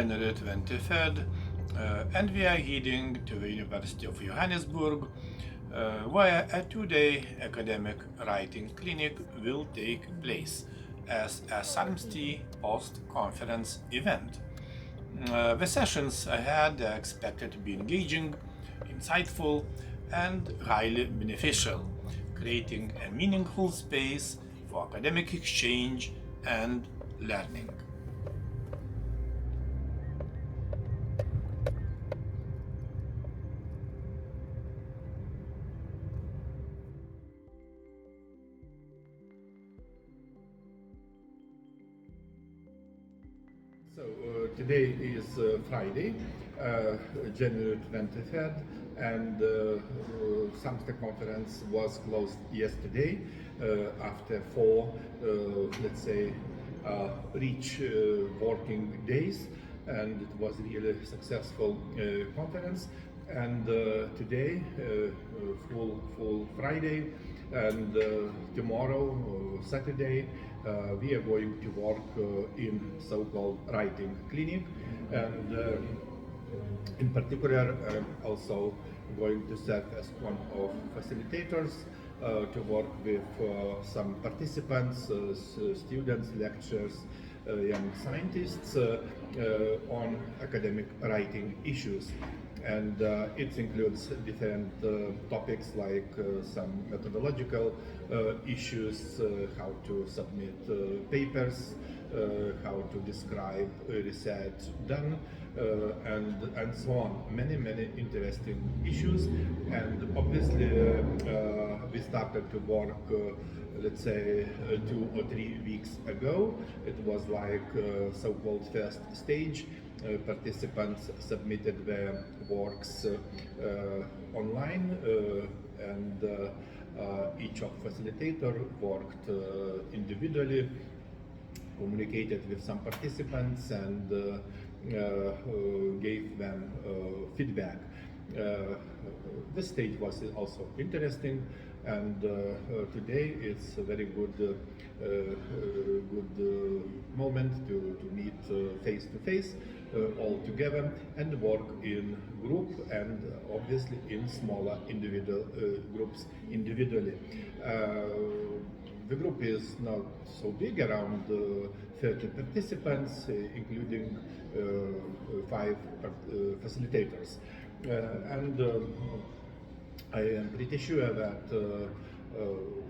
January 23rd, and we are heading to the University of Johannesburg, where a two-day academic writing clinic will take place as a SARMST post-conference event. The sessions ahead are expected to be engaging, insightful, and highly beneficial, creating a meaningful space for academic exchange and learning. Today is Friday, January 23rd, and SAMST conference was closed yesterday after four, let's say, rich working days, and it was really a successful conference. And today, full Friday, and tomorrow, Saturday, we are going to work in so-called writing clinic, and in particular also going to serve as one of facilitators to work with some participants, students, lecturers, young scientists on academic writing issues. And it includes different topics like some methodological issues, how to submit papers, how to describe research done, and so on. Many interesting issues. And obviously we started to work let's say 2 or 3 weeks ago. It was like so-called first stage. Participants submitted their works online, and each of facilitator worked individually, communicated with some participants, and gave them feedback. This stage was also interesting, and today it's a very good moment to meet face to face, all together, and work in group, and obviously in smaller individual groups individually. The group is not so big, around 30 participants, including 5 facilitators. And I am pretty sure that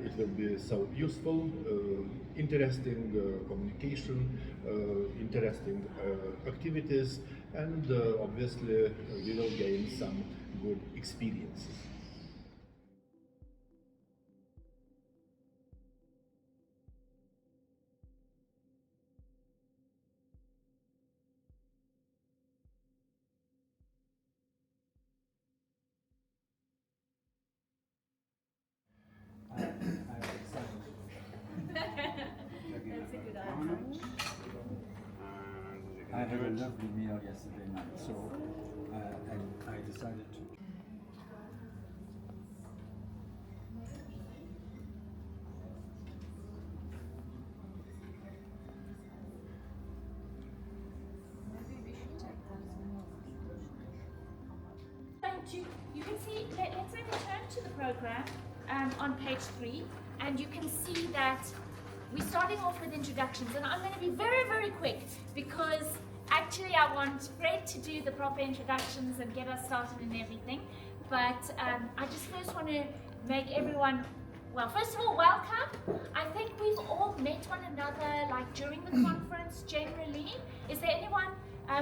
it will be so useful, interesting communication, interesting activities, and obviously we will gain some good experiences. I had a lovely meal yesterday night, so and I decided to. You can see, let's say return to the program on page 3, and you can see that we're starting off with introductions, and I'm going to be very quick because actually I want Fred to do the proper introductions and get us started and everything. But I just first want to make everyone, well, first of all, welcome. I think we've all met one another like during the conference generally. Is there anyone?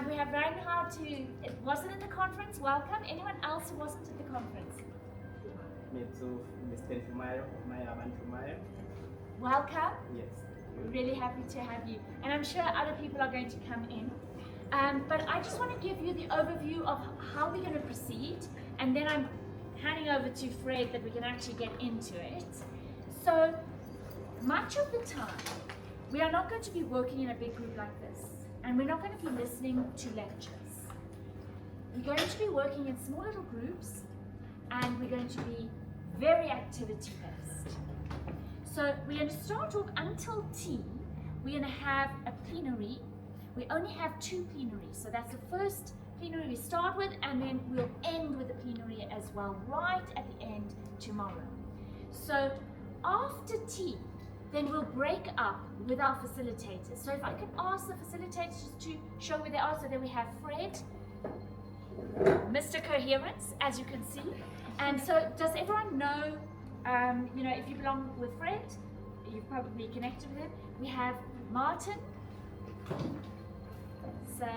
We have Reinhard who wasn't at the conference. Welcome. Anyone else who wasn't at the conference? Me too, Mr. Fumayo. Welcome. Yes. Really happy to have you. And I'm sure other people are going to come in. But I just want to give you the overview of how we're going to proceed, and then I'm handing over to Fred that we can actually get into it. So much of the time, we are not going to be working in a big group like this, and we're not going to be listening to lectures. We're going to be working in small little groups, and we're going to be very activity based. So we're going to start off until tea. We're going to have a plenary We only have 2 plenaries, so that's the first plenary we start with, and then we'll end with the plenary as well, right at the end tomorrow. So after tea, then we'll break up with our facilitators. So if I could ask the facilitators to show where they are, so then we have Fred, Mr. Coherence, as you can see. And so does everyone know, if you belong with Fred, you've probably connected with him. We have Martin, so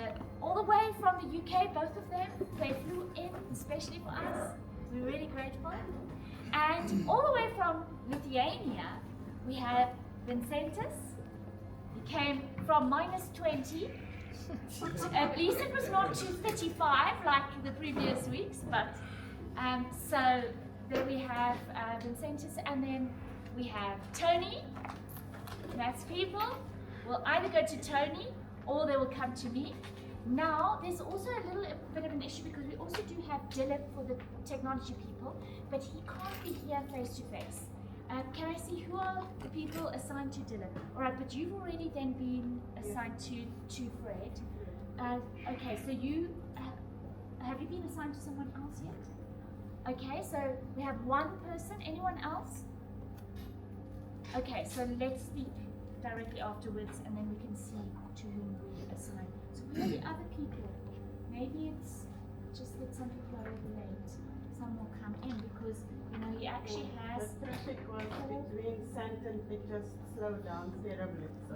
all the way from the UK, both of them, they flew in especially for us. We're really grateful. And all the way from Lithuania, we have Vincentas. He came from -20. At least it was not to 35 like the previous weeks, but so there we have Vincentas, and then we have Tony. That's people will either go to Tony or they will come to me. Now there's also a little bit of an issue because we also do have Dylan for the technology people, but he can't be here face to face. Can I see who are the people assigned to Dylan? All right, but you've already then been assigned to Fred. Okay, so you have you been assigned to someone else yet? Okay, so we have one person. Anyone else? Okay, so let's speak directly afterwards, and then we can see to whom we assign. So where are the other people? Maybe it's just that some people are over late. Some will come in because he actually has. The traffic was between Sant and it just slowed down terribly, so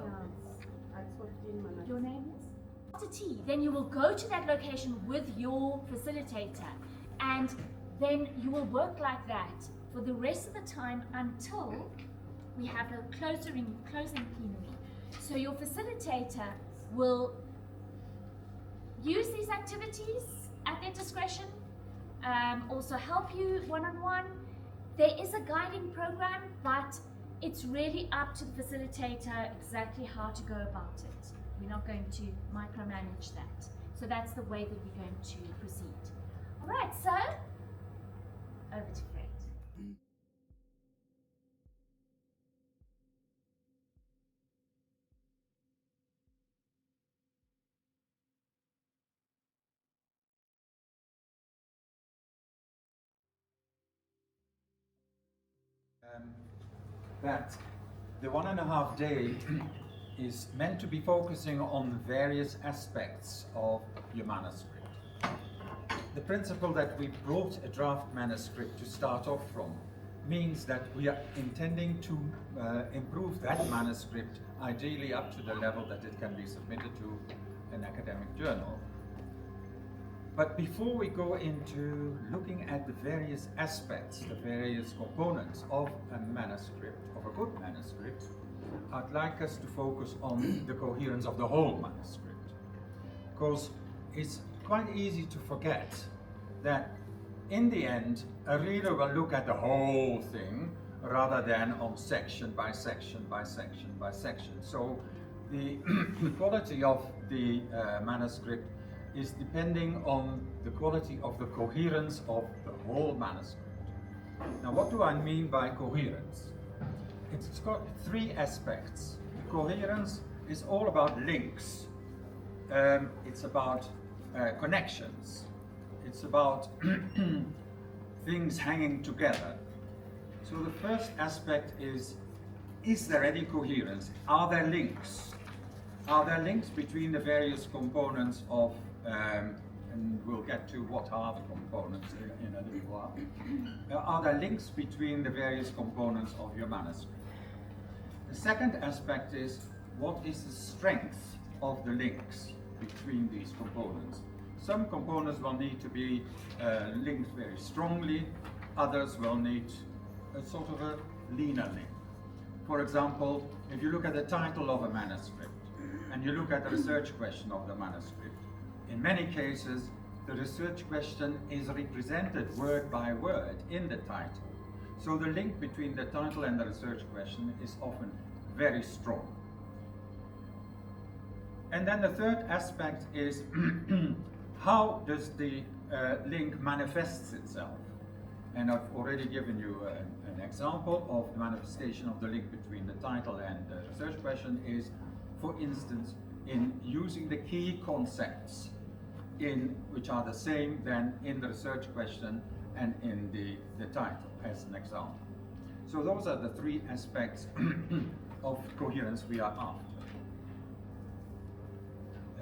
it's 15 minutes. Your name is? After tea, then you will go to that location with your facilitator, and then you will work like that for the rest of the time until we have a closing plenary. So your facilitator will use these activities at their discretion, also help you one-on-one. There is a guiding program, but it's really up to the facilitator exactly how to go about it. We're not going to micromanage that. So that's the way that we're going to proceed. All right, so over to Fred. That the 1.5 day is meant to be focusing on various aspects of your manuscript. The principle that we brought a draft manuscript to start off from means that we are intending to improve that manuscript ideally up to the level that it can be submitted to an academic journal. But before we go into looking at the various aspects, the various components of a manuscript, of a good manuscript, I'd like us to focus on the coherence of the whole manuscript. Because it's quite easy to forget that in the end, a reader will look at the whole thing rather than on section by section by section by section. So the quality of the manuscript is depending on the quality of the coherence of the whole manuscript. Now, what do I mean by coherence? It's got 3 aspects. The coherence is all about links. It's about connections. It's about things hanging together. So the first aspect is there any coherence? Are there links? Are there links between the various components of, and we'll get to what are the components in a little while. Are there links between the various components of your manuscript? The second aspect is, what is the strength of the links between these components? Some components will need to be linked very strongly, others will need a sort of a leaner link. For example, if you look at the title of a manuscript, and you look at the research question of the manuscript, in many cases, the research question is represented word by word in the title. So the link between the title and the research question is often very strong. And then the third aspect is how does the link manifests itself? And I've already given you an example of the manifestation of the link between the title and the research question is, for instance, in using the key concepts which are the same then in the research question and in the title as an example. So those are the three aspects of coherence we are after.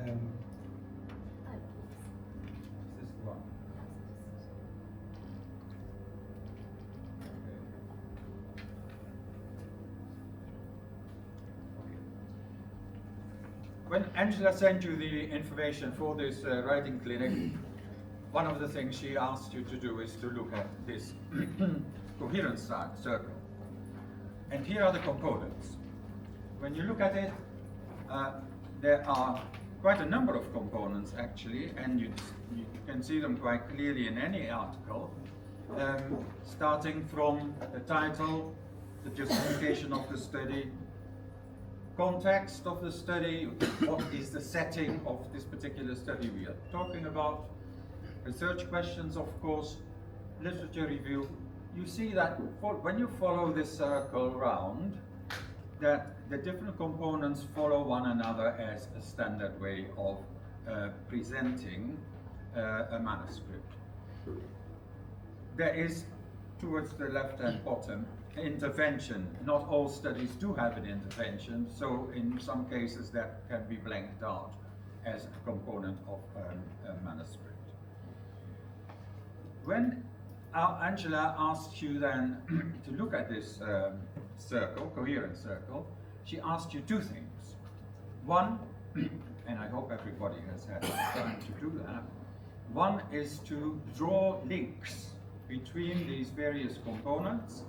This is the one. When Angela sent you the information for this writing clinic, one of the things she asked you to do is to look at this coherence circle. And here are the components. When you look at it, there are quite a number of components actually, and you can see them quite clearly in any article, starting from the title, the justification of the study, context of the study, what is the setting of this particular study we are talking about, research questions, of course, literature review. You see that when you follow this circle round, that the different components follow one another as a standard way of presenting a manuscript. There is, towards the left-hand bottom, intervention. Not all studies do have an intervention, so in some cases that can be blanked out as a component of a manuscript. When Angela asked you then to look at this circle, coherent circle, she asked you two things. One, and I hope everybody has had time to do that, one is to draw links between these various components,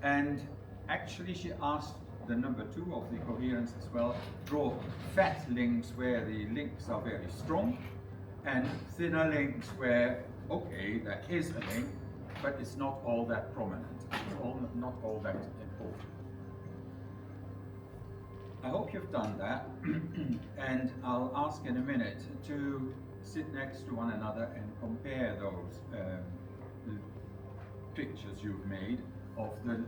and actually she asked the number two of the coherence as well, draw fat links where the links are very strong, and thinner links where, okay, there is a link, but it's not all that prominent, it's not all that important. I hope you've done that, and I'll ask in a minute to sit next to one another and compare those pictures you've made of the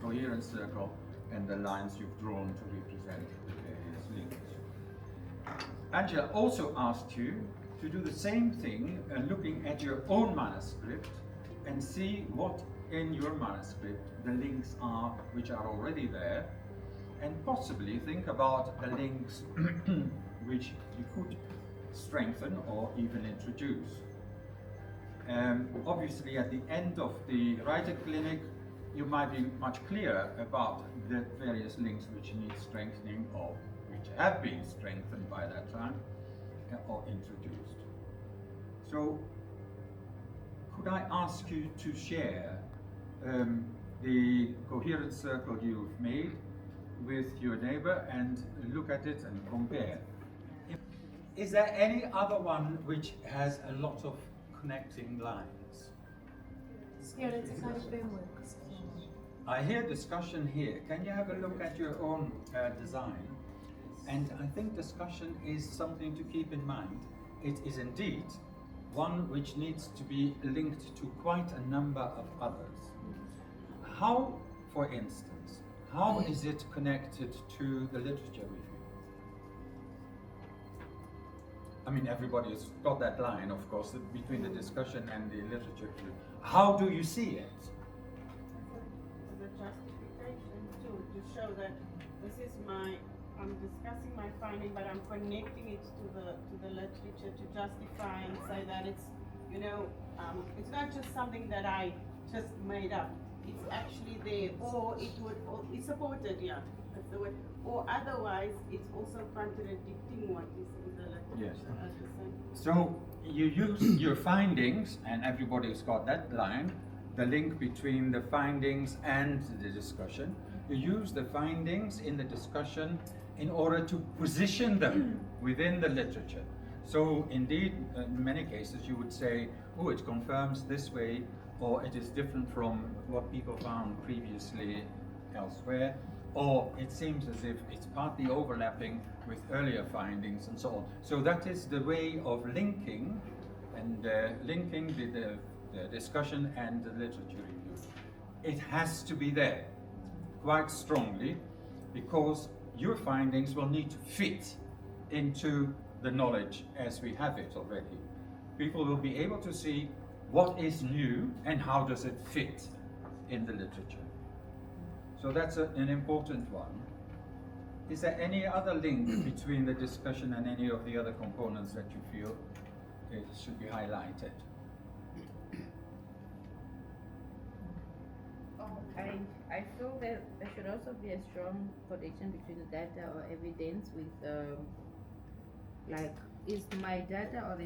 coherent circle and the lines you've drawn to represent the various links. Angela also asked you to do the same thing, looking at your own manuscript and see what in your manuscript the links are which are already there, and possibly think about the links which you could strengthen or even introduce. Obviously at the end of the writing clinic you might be much clearer about the various links which need strengthening or which have been strengthened by that time or introduced. So could I ask you to share the coherent circle you've made with your neighbor and look at it and compare? Is there any other one which has a lot of connecting lines? Yeah, it's a kind of framework. I hear discussion here. Can you have a look at your own design? And I think discussion is something to keep in mind. It is indeed one which needs to be linked to quite a number of others. How, for instance, how is it connected to the literature review? I mean, everybody's got that line, of course, between the discussion and the literature review. How do you see it? As a justification too, to show that this is I'm discussing my finding, but I'm connecting it to the literature to justify and say that it's, it's not just something that I just made up. It's actually there, or it's supported, yeah, that's the word. Or otherwise, it's also contradicting what is in the literature. Yes. At the same time. So you use your findings, and everybody's got that line, the link between the findings and the discussion. You use the findings in the discussion in order to position them within the literature. So indeed, in many cases you would say, oh, it confirms this way, or it is different from what people found previously elsewhere, or it seems as if it's partly overlapping with earlier findings and so on. So that is the way of linking, and linking the discussion and the literature review. It has to be there quite strongly, because your findings will need to fit into the knowledge as we have it already. People will be able to see what is new and how does it fit in the literature. So that's an important one. Is there any other link between the discussion and any of the other components that you feel it should be highlighted? I feel that there should also be a strong connection between the data or evidence with, like, is my data or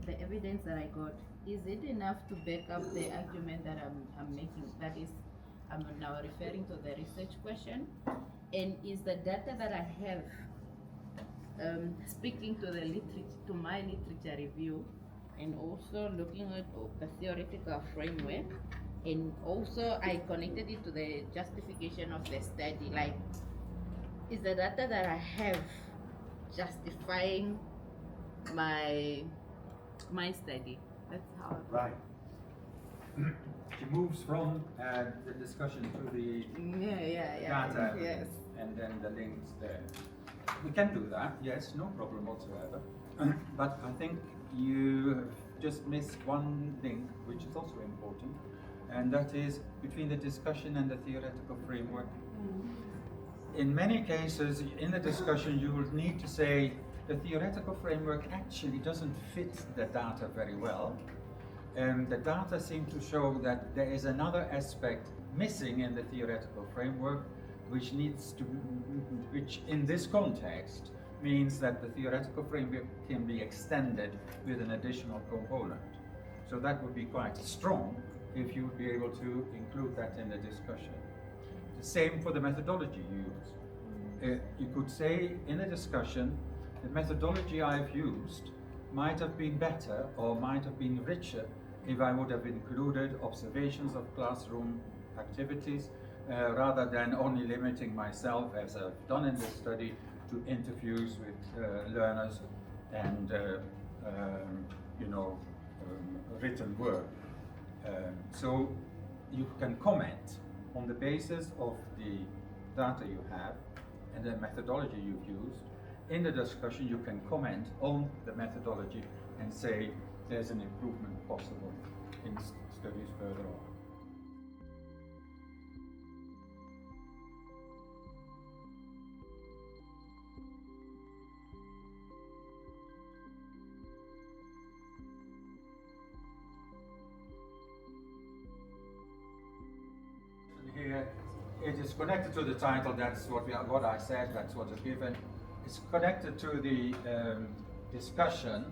the evidence that I got, is it enough to back up the argument that I'm making? That is, I'm now referring to the research question. And is the data that I have speaking to to my literature review, and also looking at the theoretical framework, and also I connected it to the justification of the study. Like, is the data that I have justifying my study? That's how. Right. She moves from the discussion to the data, Yes. and then the links there. We can do that, yes, no problem whatsoever. But I think you have just missed one link, which is also important, and that is between the discussion and the theoretical framework. In many cases, in the discussion, you will need to say the theoretical framework actually doesn't fit the data very well. The data seem to show that there is another aspect missing in the theoretical framework, which in this context means that the theoretical framework can be extended with an additional component. So that would be quite strong if you would be able to include that in the discussion. The same for the methodology you use. You could say in a discussion, the methodology I've used might have been better or might have been richer if I would have included observations of classroom activities rather than only limiting myself, as I've done in this study, to interviews with learners and written work. So you can comment on the basis of the data you have and the methodology you've used. In the discussion, you can comment on the methodology and say there's an improvement possible in studies further on. Here, it is connected to the title. That's what I said. That's what is given. It's connected to the discussion.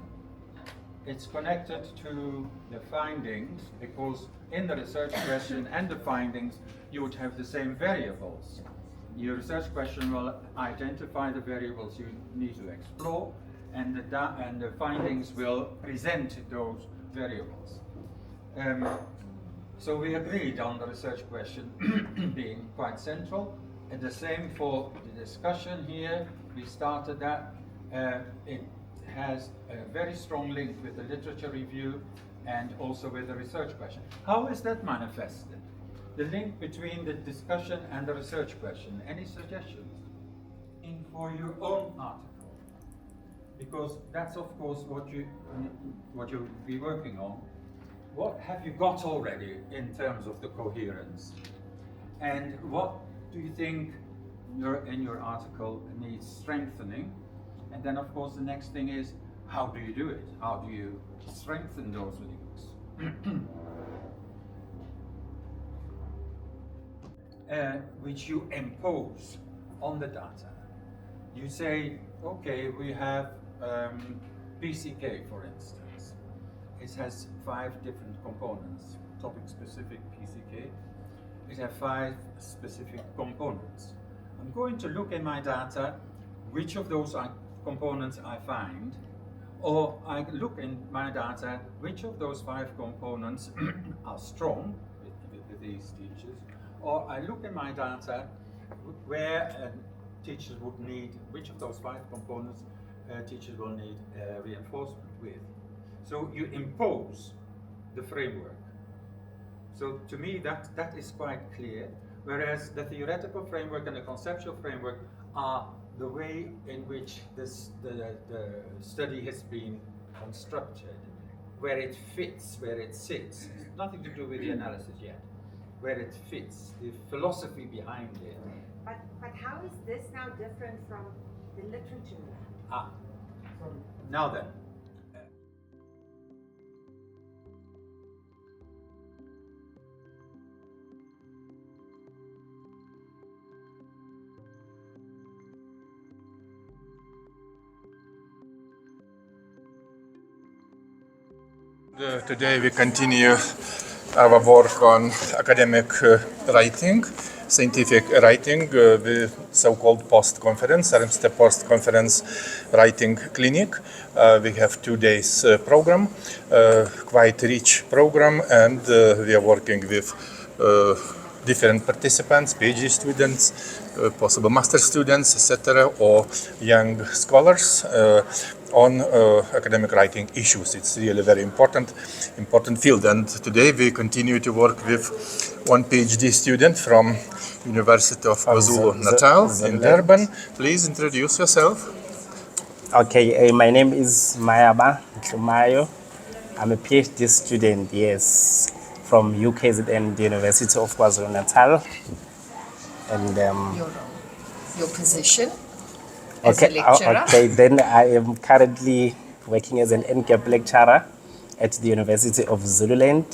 It's connected to the findings, because in the research question and the findings, you would have the same variables. Your research question will identify the variables you need to explore, and the findings will present those variables. So we agreed on the research question being quite central, and the same for the discussion here. We started that. It has a very strong link with the literature review and also with the research question. How is that manifested? The link between the discussion and the research question. Any suggestions for your own article? Because that's of course what you'll be working on. What have you got already in terms of the coherence? And what do you think in your article needs strengthening? And then of course the next thing is, how do you do it? How do you strengthen those links? Which you impose on the data. You say, okay, we have PCK, for instance. It has 5 different components, topic-specific PCK. It has 5 specific components. I'm going to look in my data which of those components I find, or I look in my data which of those 5 components are strong with these teachers, or I look in my data where teachers would need, which of those 5 components teachers will need reinforcement with. So you impose the framework. So to me that is quite clear, whereas the theoretical framework and the conceptual framework are the way in which the study has been constructed, where it fits, where it sits, nothing to do with the analysis yet, where it fits, the philosophy behind it. But how is this now different from the literature? Now then. Today we continue our work on academic writing, scientific writing, the so-called post-conference, RMST post-conference writing clinic. We have 2 days program, quite rich program, and we are working with different participants, PhD students, possible master students, etc., or young scholars on academic writing issues. It's really very important field. And today we continue to work with one PhD student from University of KwaZulu-Natal in Durban. Please introduce yourself. Okay, my name is Mayaba Tumayo. I'm a PhD student, yes, from UKZN, the University of KwaZulu-Natal. And Your position as a lecturer? Okay, then I am currently working as an NCAP lecturer at the University of Zululand.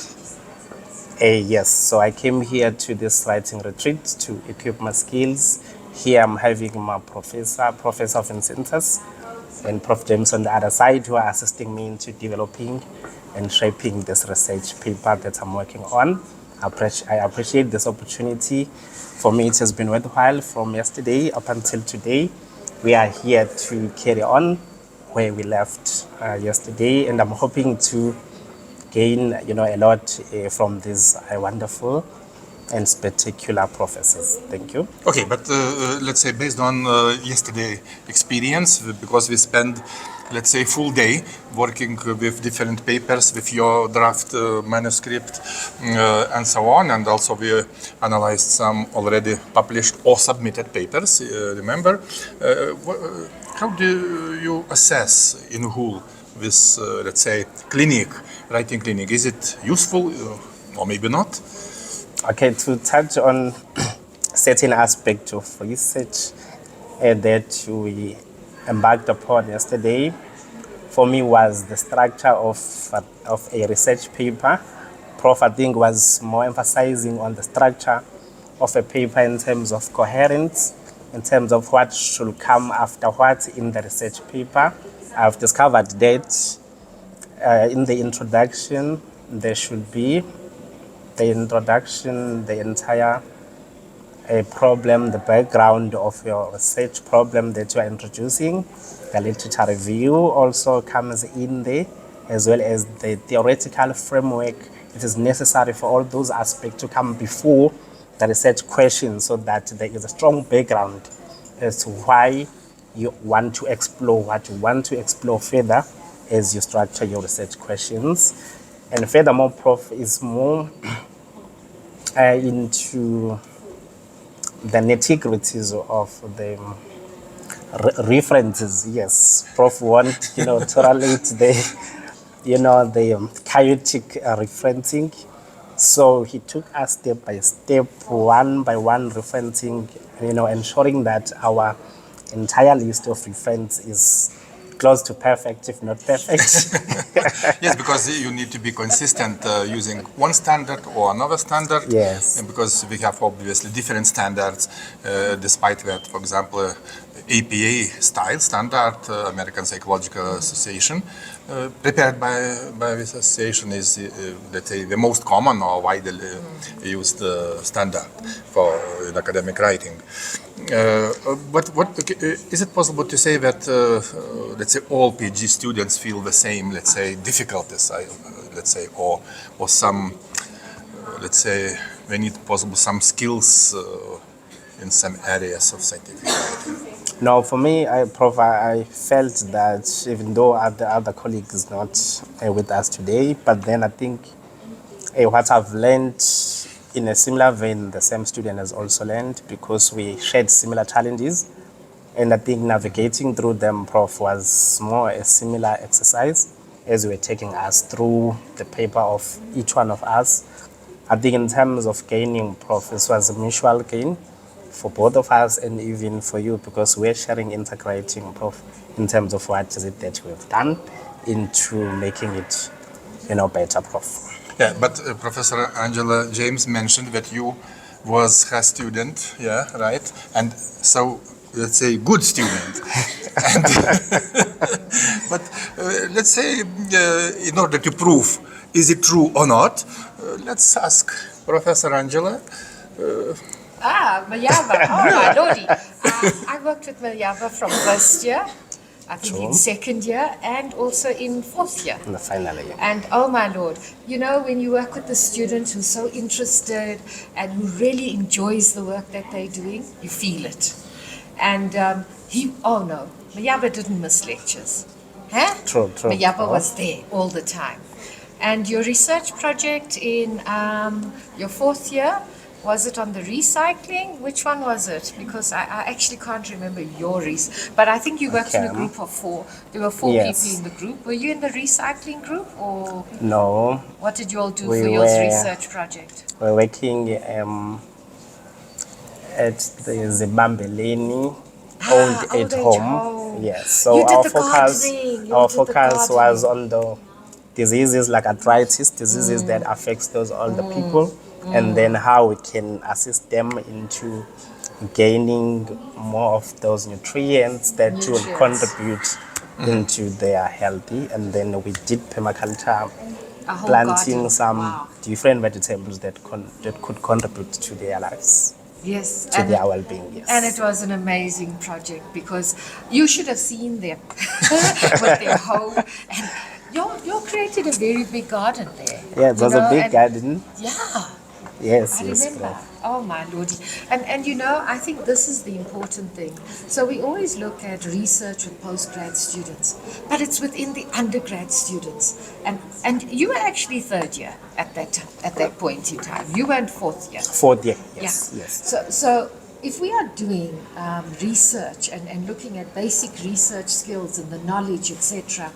Yes, so I came here to this writing retreat to equip my skills. Here I'm having my Professor Vincentas, and Prof. James on the other side, who are assisting me into developing and shaping this research paper that I'm working on. I appreciate this opportunity. For me, it has been worthwhile from yesterday up until today. We are here to carry on where we left yesterday, and I'm hoping to gain, a lot from these wonderful and spectacular professors. Thank you. Okay, but let's say based on yesterday experience, because we spent, let's say, full day working with different papers, with your draft manuscript and so on, and also we analyzed some already published or submitted papers, remember? How do you assess in whole this, let's say, writing clinic? Is it useful or maybe not? Okay, to touch on certain aspect of research that we embarked upon yesterday, for me was the structure of a research paper. Prof, I think, was more emphasizing on the structure of a paper in terms of coherence, in terms of what should come after what in the research paper. I've discovered that in the introduction, there should be the introduction, the entire problem, the background of your research problem that you are introducing. The literature review also comes in there, as well as the theoretical framework. It is necessary for all those aspects to come before the research question, so that there is a strong background as to why you want to explore what you want to explore further as you structure your research questions. And furthermore, Prof is more into the nitty-gritties of the references. Yes, Prof want to relate the chaotic referencing. So he took us step by step, one by one referencing, ensuring that our entire list of reference is close to perfect, if not perfect. Yes, because you need to be consistent using one standard or another standard. Yes. And because we have obviously different standards, despite that, for example, APA style standard, American Psychological Association, prepared by this association is, let's say, the most common or widely used standard for in academic writing. But is it possible to say that, let's say, all PhD students feel the same, let's say, difficulties, let's say, or some, let's say, they need possible some skills in some areas of scientific writing? No, for me, Prof, I felt that even though the other colleague is not with us today, but then I think what I've learned in a similar vein, the same student has also learned, because we shared similar challenges And I think navigating through them, Prof, was more a similar exercise as you were taking us through the paper of each one of us. I think in terms of gaining, Prof, this was a mutual gain for both of us and even for you, because we're sharing, integrating, Prof, in terms of what is it that we've done into making it, better, Prof. Yeah, but Professor Angela James mentioned that you was her student, yeah, right? And so, let's say, good student. And, but let's say, in order to prove is it true or not, let's ask Professor Angela. Malyava. Oh, my lordy. I worked with Malyava from first year, I think in second year, and also in fourth year. In the final year. And oh my lord, when you work with a student who's so interested and who really enjoys the work that they're doing, you feel it. And Malyava didn't miss lectures. Huh? True. Malyava was there all the time. And your research project in your fourth year, was it on the recycling? Which one was it? Because I actually can't remember your but I think you worked in a group of 4. There were 4 people in the group. Were you in the recycling group, or no? What did you all do for your research project? We're working at the Zibambeleni old age home. Yes. So our focus was on the diseases like arthritis, diseases that affects those older people. And then how we can assist them into gaining more of those nutrients that will contribute into their healthy. And then we did permaculture, planting some different vegetables that could contribute to their lives. Yes, to their well-being. Yes. And it was an amazing project, because you should have seen them with their home. And you created a very big garden there. Yeah, it was a big garden. Yeah. Yes, I remember. Oh my lordy. And I think this is the important thing. So we always look at research with postgrad students, but it's within the undergrad students. And you were actually third year at that point in time. You weren't fourth year. Fourth year, yes. Yeah. Yes. So if we are doing research and looking at basic research skills and the knowledge, etc.,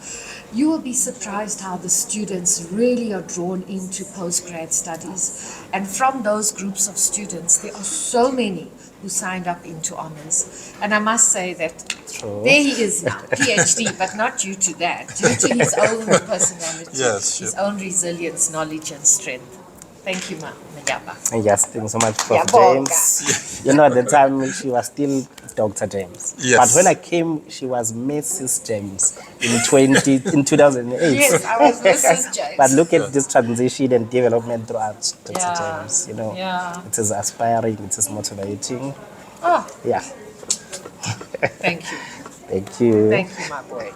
you will be surprised how the students really are drawn into postgrad studies. And from those groups of students, there are so many who signed up into honors. And I must say that there he is now, PhD, but not due to that, due to his own personality, his own resilience, knowledge, and strength. Thank you, Malyava. Yes, thank you so much, Prof. James. At the time she was still Dr. James. Yes. But when I came, she was Mrs. James in 2008. Yes, I was Mrs. James. But look at this transition and development throughout Dr. James. It is aspiring, it is motivating. Oh. Yeah. Thank you. Thank you. Thank you, my boy.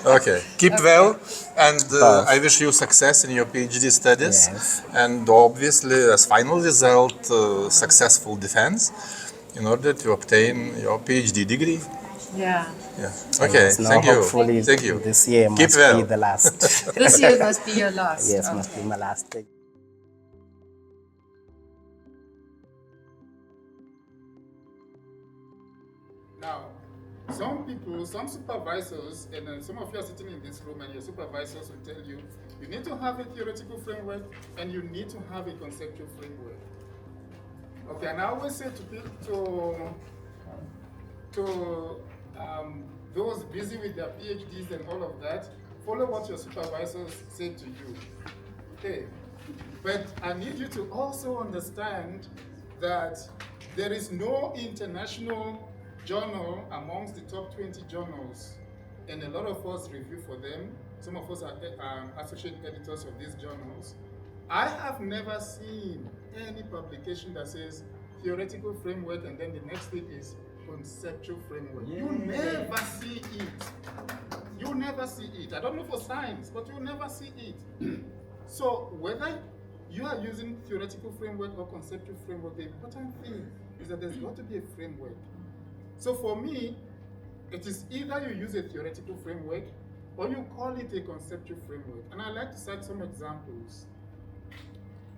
Okay. Keep well, and I wish you success in your PhD studies. Yes. And obviously, as final result, successful defense in order to obtain your PhD degree. Yeah. Okay. Thank you. Hopefully, Thank you. This year must be the last. This year must be your last. Yes, must be my last. Now, some supervisors, and some of you are sitting in this room, and your supervisors will tell you, you need to have a theoretical framework and you need to have a conceptual framework. Okay, and I always say to people, to those busy with their PhDs and all of that, follow what your supervisors say to you. Okay, but I need you to also understand that there is no international journal amongst the top 20 journals, and a lot of us review for them. Some of us are associate editors of these journals. I have never seen any publication that says theoretical framework and then the next thing is conceptual framework. Yeah. You never see it. You never see it. I don't know for science, but you never see it. So whether you are using theoretical framework or conceptual framework, the important thing is that there's got to be a framework. So for me, it is either you use a theoretical framework or you call it a conceptual framework. And I'd like to cite some examples.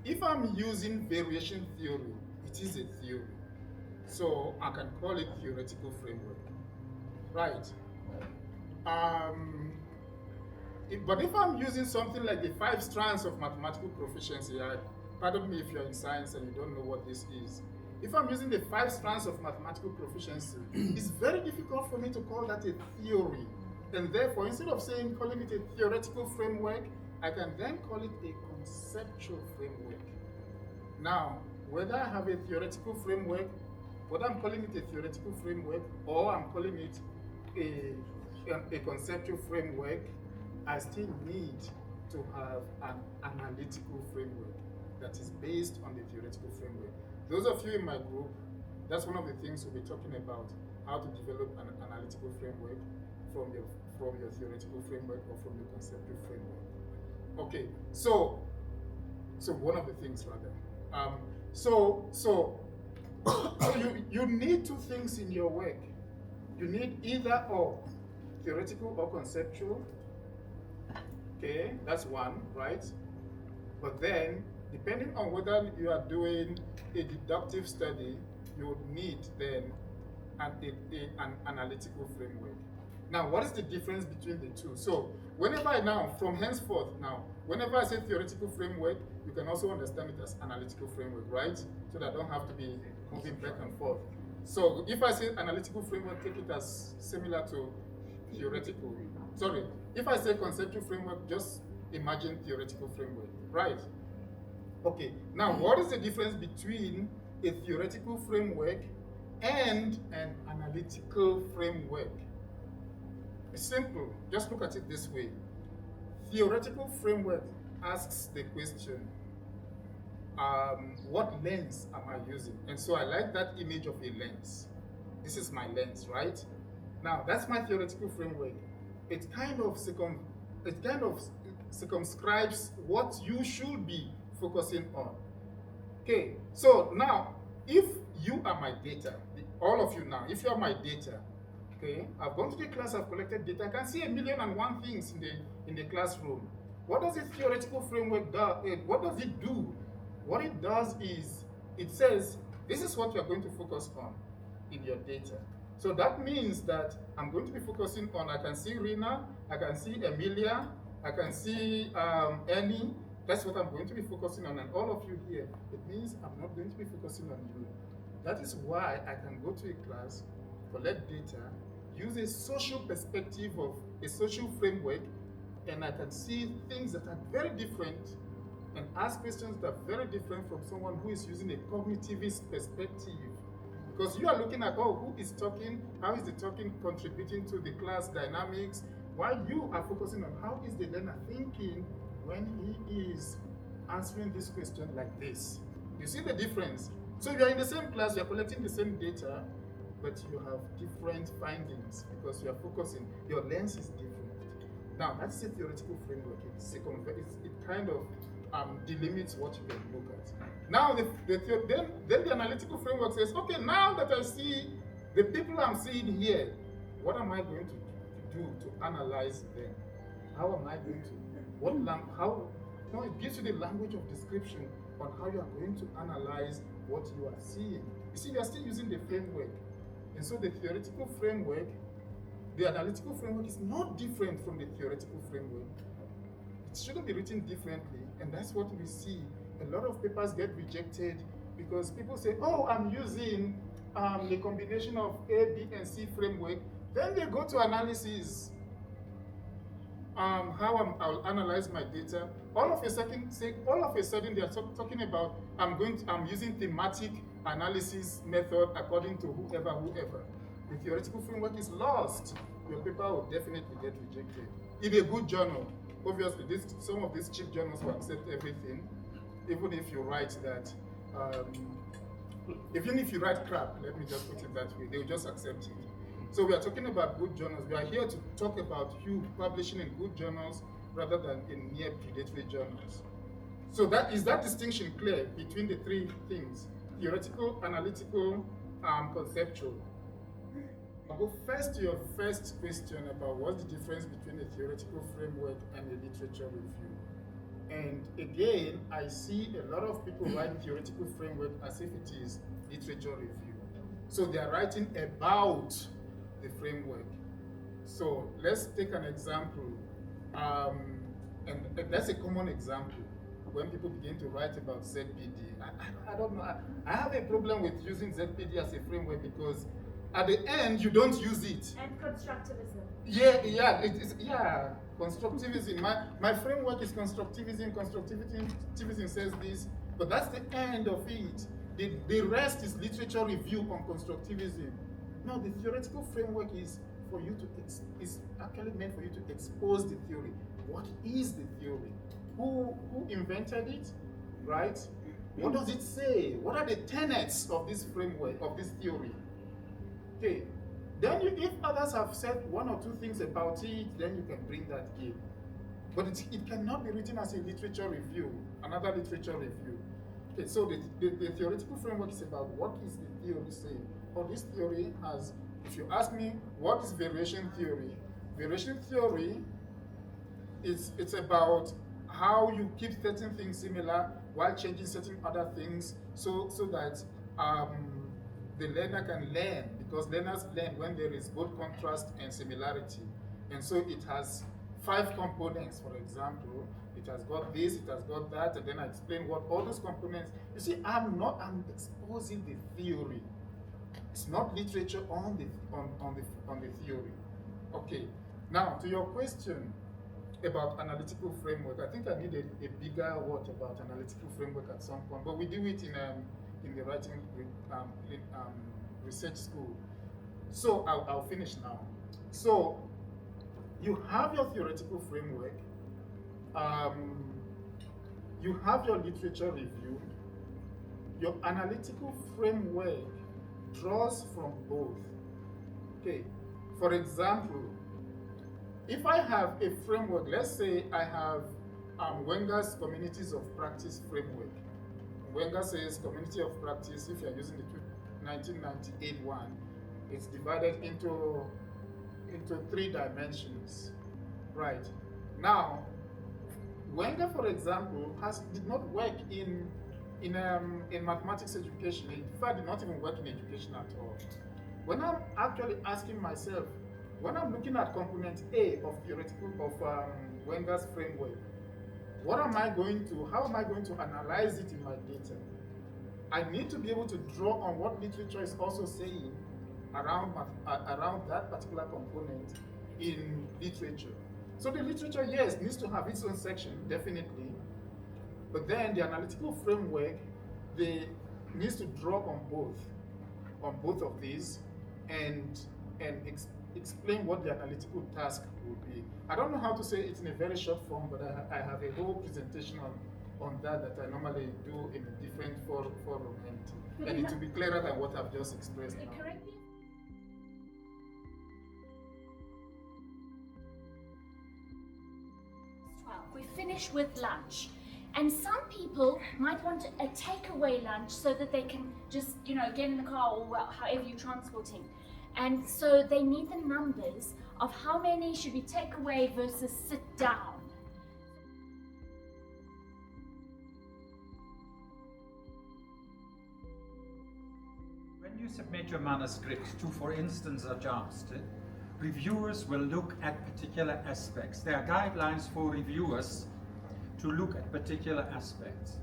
If I'm using variation theory, it is a theory. So I can call it theoretical framework. right? But if I'm using something like the 5 strands of mathematical proficiency, pardon me if you're in science and you don't know what this is. If I'm using the 5 strands of mathematical proficiency, it's very difficult for me to call that a theory. And therefore, instead of calling it a theoretical framework, I can then call it a conceptual framework. Now, whether I have a theoretical framework, whether I'm calling it a theoretical framework or I'm calling it a conceptual framework, I still need to have an analytical framework that is based on the theoretical framework. Those of you in my group, that's one of the things we'll be talking about, how to develop an analytical framework from your theoretical framework or from your conceptual framework. Okay, so one of the things rather. So you need 2 things in your work. You need either or, theoretical or conceptual. Okay, that's one, right? But then, depending on whether you are doing a deductive study, you would need then an analytical framework. Now, what is the difference between the two? So, whenever whenever I say theoretical framework, you can also understand it as analytical framework, right? So that I don't have to be moving back and forth. So, if I say analytical framework, take it as similar to theoretical. Sorry, if I say conceptual framework, just imagine theoretical framework, right? Okay, now what is the difference between a theoretical framework and an analytical framework? It's simple, just look at it this way. Theoretical framework asks the question, what lens am I using? And so I like that image of a lens. This is my lens, right? Now, that's my theoretical framework. It kind of circumscribes what you should be focusing on. Okay, so now, if you are my data, all of you now, if you are my data, okay, I've gone to the class, I've collected data, I can see 1,000,001 things in the classroom. What does a theoretical framework do? What does it do? What it does is, it says, this is what you're going to focus on in your data. So that means that I'm going to be focusing on, I can see Rina, I can see Emilia, I can see Annie. That's what I'm going to be focusing on, and all of you here. It means I'm not going to be focusing on you. That is why I can go to a class, collect data, use a social perspective of a social framework, and I can see things that are very different and ask questions that are very different from someone who is using a cognitivist perspective. Because you are looking at, who is talking, how is the talking contributing to the class dynamics, while you are focusing on how is the learner thinking when he is answering this question like this. You see the difference? So you are in the same class, you are collecting the same data, but you have different findings because you are focusing, your lens is different. Now, that's a theoretical framework. It kind of delimits what you can look at. Now, then the analytical framework says, okay, now that I see the people I'm seeing here, what am I going to do to analyze them? How am I going to, it gives you the language of description on how you are going to analyze what you are seeing. You see, you are still using the framework. And so the theoretical framework, the analytical framework is not different from the theoretical framework. It shouldn't be written differently, and that's what we see. A lot of papers get rejected because people say, I'm using the combination of A, B, and C framework. Then they go to analysis. How I'll analyze my data. All of a sudden they are talking about I'm using thematic analysis method according to whoever. The theoretical framework is lost. Your paper will definitely get rejected. In a good journal, obviously some of these cheap journals will accept everything, even if you write that. Even if you write crap, let me just put it that way, they will just accept it. So we are talking about good journals. We are here to talk about you publishing in good journals rather than in mere predatory journals. So that distinction clear between the 3 things: theoretical, analytical, conceptual. I'll go first to your first question about what's the difference between a theoretical framework and a literature review. And again, I see a lot of people write theoretical framework as if it is literature review. So they are writing about the framework. So let's take an example, and that's a common example. When people begin to write about ZPD, I don't know. I have a problem with using ZPD as a framework because at the end you don't use it. And constructivism. Yeah, constructivism. My framework is constructivism. Constructivism says this, but that's the end of it. The rest is literature review on constructivism. No, the theoretical framework is for you to is actually meant for you to expose the theory. What is the theory? Who invented it, right? What does it say? What are the tenets of this framework, of this theory? Okay, then if others have said one or two things about it, then you can bring that in. But it cannot be written as a literature review, another literature review. Okay, so the theoretical framework is about what is the theory saying. Or this theory has, if you ask me, what is variation theory? Variation theory it's about how you keep certain things similar while changing certain other things so that the learner can learn, because learners learn when there is both contrast and similarity. And so it has 5 components, for example. It has got this, it has got that, and then I explain what all those components. You see, I'm exposing the theory. It's not literature on the theory. Okay. Now to your question about analytical framework, I think I need a bigger word about analytical framework at some point, but we do it in the writing research school. So I'll finish now. So you have your theoretical framework, you have your literature review, your analytical framework draws from both. Okay, for example, if I have a framework, let's say I have Wenger's Communities of Practice framework. Wenger says community of practice, if you're using the 1998 one, it's divided into 3 dimensions, right? Now, Wenger, for example, did not work in mathematics education. In fact, did not even work in education at all. When I'm actually asking myself, when I'm looking at component A of Wenger's framework, how am I going to analyze it in my data? I need to be able to draw on what literature is also saying around that particular component in literature. So the literature, yes, needs to have its own section, definitely. But then the analytical framework, needs to draw on both of these and explain what the analytical task will be. I don't know how to say it in a very short form, but I have a whole presentation on that I normally do in a different forum, and it will be clearer than what I've just expressed now. Correctly. We finish with lunch. And some people might want a takeaway lunch so that they can just, get in the car or however you're transporting. And so they need the numbers of how many should be takeaway versus sit down. When you submit your manuscript to, for instance, a JAST, reviewers will look at particular aspects. There are guidelines for reviewers to look at particular aspects.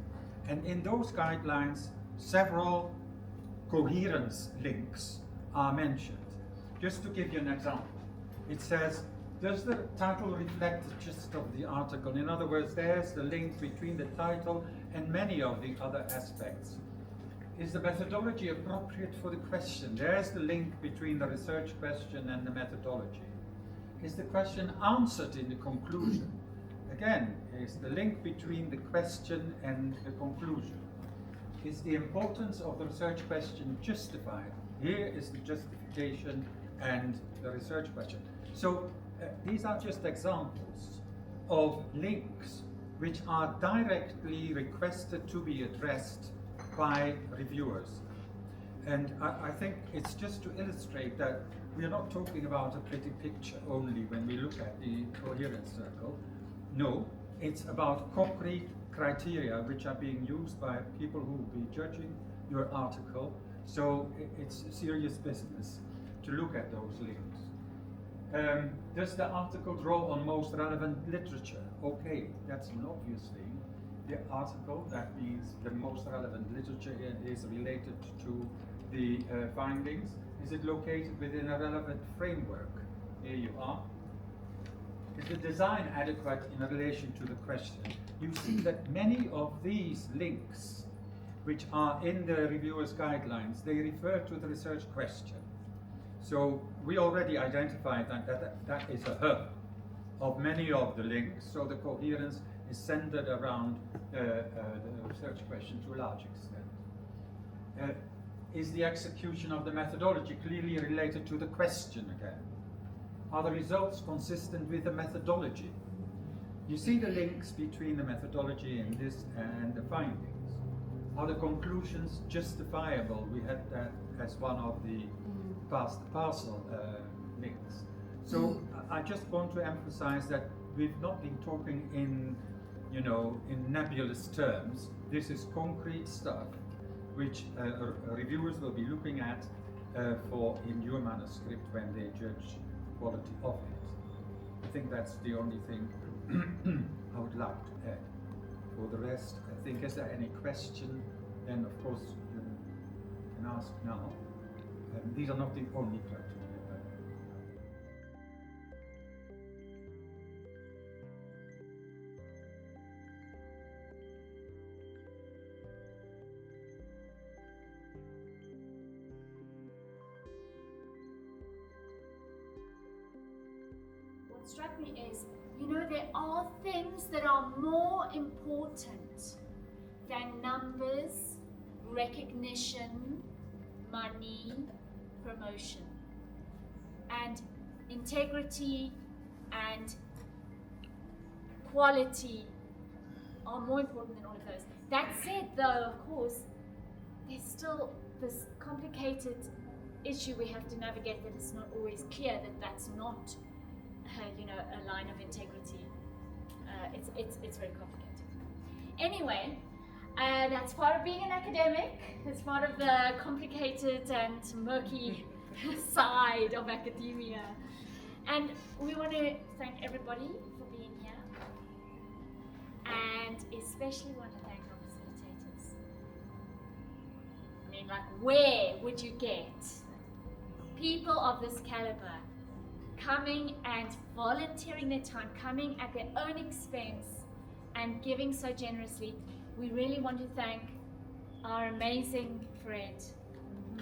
And in those guidelines, several coherence links are mentioned. Just to give you an example, it says, does the title reflect the gist of the article? In other words, there's the link between the title and many of the other aspects. Is the methodology appropriate for the question? There's the link between the research question and the methodology. Is the question answered in the conclusion? Again, is the link between the question and the conclusion. Is the importance of the research question justified? Here is the justification and the research question. So these are just examples of links which are directly requested to be addressed by reviewers. And I think it's just to illustrate that we are not talking about a pretty picture only when we look at the coherence circle. No, it's about concrete criteria which are being used by people who will be judging your article. So it's serious business to look at those links. Does the article draw on most relevant literature? Okay, that's an obvious thing. The article, that means the most relevant literature is related to the findings. Is it located within a relevant framework? Here you are. Is the design adequate in relation to the question? You see that many of these links, which are in the reviewer's guidelines, they refer to the research question. So we already identified that is a hub of many of the links, so the coherence is centered around the research question to a large extent. Is the execution of the methodology clearly related to the question again? Are the results consistent with the methodology? You see the links between the methodology in this and the findings. Are the conclusions justifiable? We had that as one of the past parcel links. So I just want to emphasize that we've not been talking in nebulous terms. This is concrete stuff which reviewers will be looking at in your manuscript when they judge quality of it. I think that's the only thing I would like to add. For the rest, I think, is there any question? Then of course you can ask now. These are not the only criteria. What struck me is, there are things that are more important than numbers, recognition, money, promotion. And integrity and quality are more important than all of those. That said, though, of course, there's still this complicated issue we have to navigate, that it's not always clear that that's not a line of integrity. It's very complicated. Anyway, that's part of being an academic. It's part of the complicated and murky side of academia. And we want to thank everybody for being here. And especially want to thank our facilitators. I mean, where would you get people of this caliber coming and volunteering their time, coming at their own expense and giving so generously? We really want to thank our amazing Fred.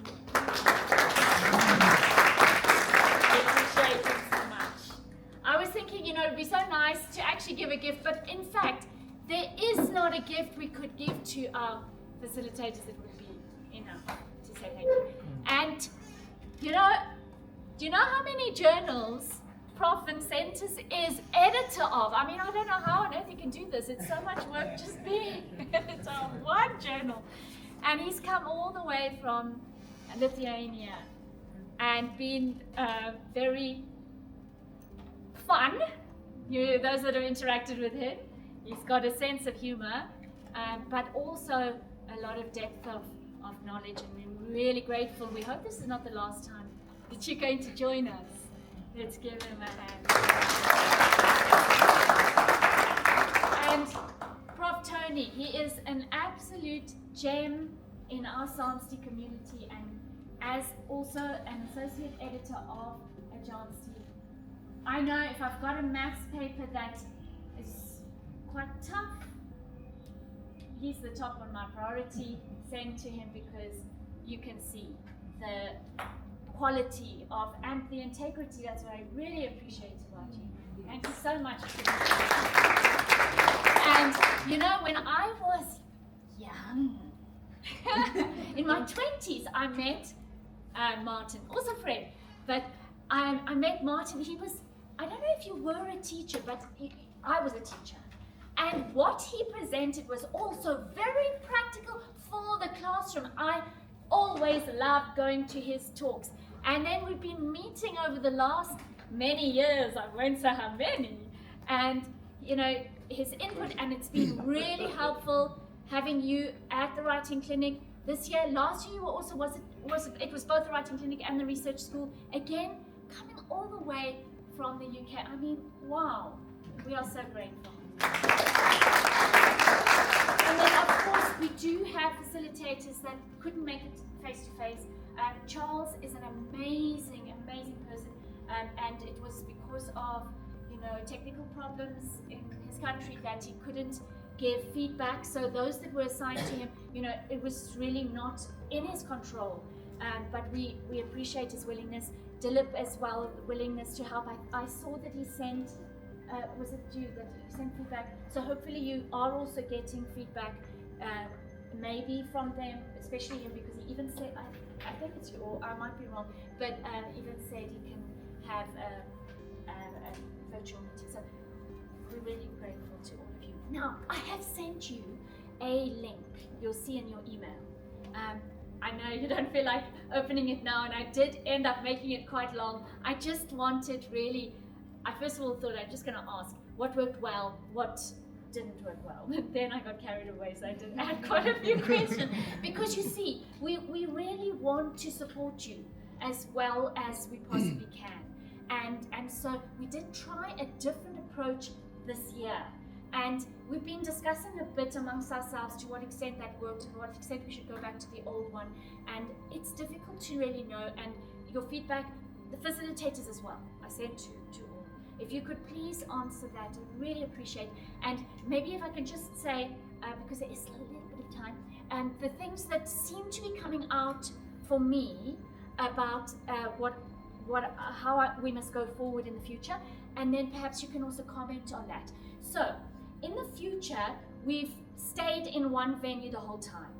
We appreciate him so much. I was thinking, it'd be so nice to actually give a gift, but in fact, there is not a gift we could give to our facilitators that would be enough to say thank you. And, do you know how many journals Prof. Vincentas is editor of? I mean, I don't know how on earth he can do this. It's so much work just being editor of one journal. And he's come all the way from Lithuania and been very fun. Those that have interacted with him, he's got a sense of humor, but also a lot of depth of knowledge, and we're really grateful. We hope this is not the last time that you're going to join us. Let's give him a hand. And Prof. Tony, he is an absolute gem in our SAMST community, and as also an associate editor of a JAMST. I know if I've got a maths paper that is quite tough, he's the top on my priority. Send to him, because you can see the quality of and the integrity. That's what I really appreciate about you. Thank you so much. And when I was young, in my 20s, I met Martin, also Fred, but I met Martin. He was, I don't know if you were a teacher, but I was a teacher. And what he presented was also very practical for the classroom. I always loved going to his talks. And then we've been meeting over the last many years, I won't say how many, and his input, and it's been really helpful having you at the writing clinic this year. Last year you were also, it was both the writing clinic and the research school, again coming all the way from the UK. I mean, wow, we are so grateful. And then, of course, we do have facilitators that couldn't make it face-to-face. Charles is an amazing, amazing person, and it was because of, technical problems in his country that he couldn't give feedback. So those that were assigned to him, it was really not in his control. But we appreciate his willingness. Dilip as well, willingness to help. I saw that he sent, was it you that he sent feedback? So hopefully you are also getting feedback, maybe from them, especially him, because he even said, I think it's you, or I might be wrong, but even said he can have a virtual meeting. So we're really grateful to all of you. Now, I have sent you a link you'll see in your email. I know you don't feel like opening it now, and I did end up making it quite long. I just wanted really, I first of all thought I'm just going to ask what worked well, what didn't work well. But then I got carried away, so I did add quite a few questions. Because you see, we really want to support you as well as we possibly can. And so we did try a different approach this year. And we've been discussing a bit amongst ourselves to what extent that worked and to what extent we should go back to the old one. And it's difficult to really know. And your feedback, the facilitators as well, I sent to all. If you could please answer that, I really appreciate. And maybe if I can just say, because there is still a little bit of time, the things that seem to be coming out for me about how we must go forward in the future, and then perhaps you can also comment on that. So, in the future, we've stayed in one venue the whole time,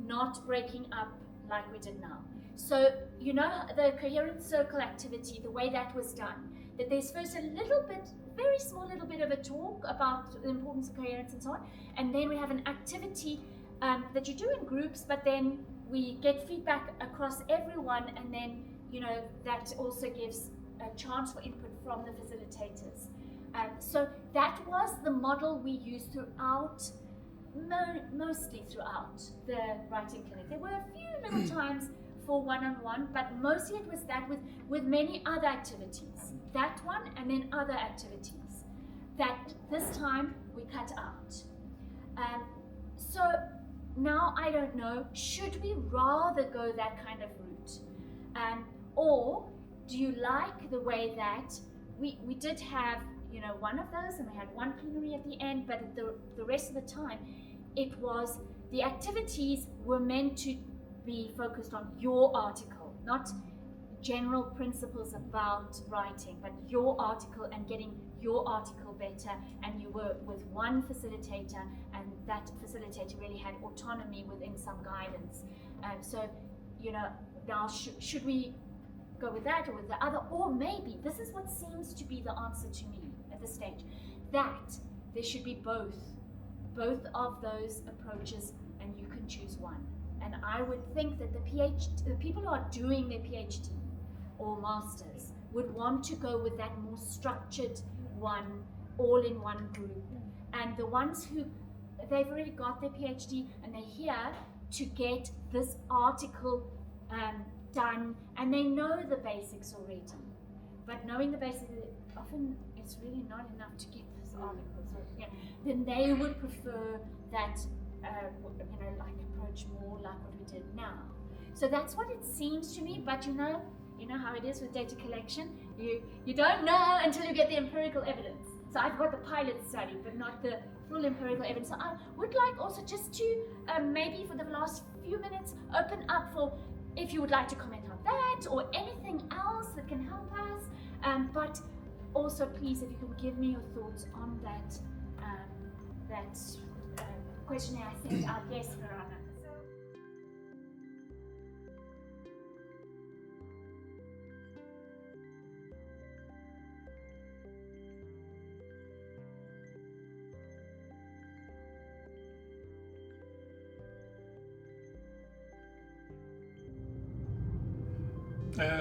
not breaking up like we did now. So, the coherent circle activity, the way that was done, that there's first a little bit, very small little bit of a talk about the importance of coherence and so on, and then we have an activity that you do in groups, but then we get feedback across everyone, and then that also gives a chance for input from the facilitators. So that was the model we used throughout, mostly throughout the writing clinic. There were a few little times for one-on-one, but mostly it was that with many other activities. That one and then other activities that this time we cut out. So now I don't know, should we rather go that kind of route? Or do you like the way that we did have one of those, and we had one plenary at the end, but the rest of the time it was, the activities were meant to be focused on your article, not general principles about writing, but your article and getting your article better. And you were with one facilitator, and that facilitator really had autonomy within some guidance. So now should we go with that or with the other? Or maybe this is what seems to be the answer to me at this stage, that there should be both of those approaches, and you can choose one. And I would think that the people who are doing their PhD or masters would want to go with that more structured one, all in one group. And the ones who, they've already got their PhD and they're here to get this article done, and they know the basics already. But knowing the basics, often it's really not enough to get this article. So, then they would prefer that, like approach more like what we did now. So that's what it seems to me. But you know how it is with data collection. You don't know until you get the empirical evidence. So I've got the pilot study, but not the full empirical evidence. So I would like also just to maybe for the last few minutes open up for if you would like to comment on that or anything else that can help us. But also, please, if you can give me your thoughts on that questionnaire I sent out. Yes, Verana.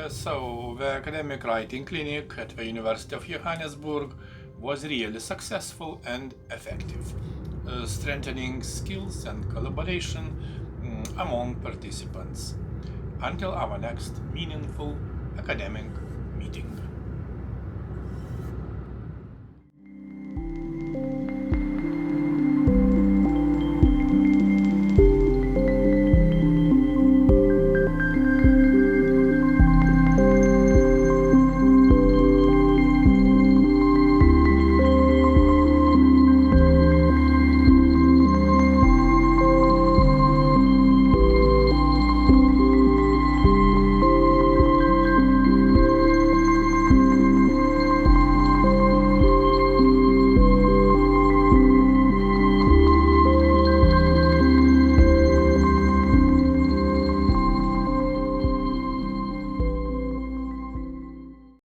So the academic writing clinic at the University of Johannesburg was really successful and effective, strengthening skills and collaboration among participants. Until our next meaningful academic meeting.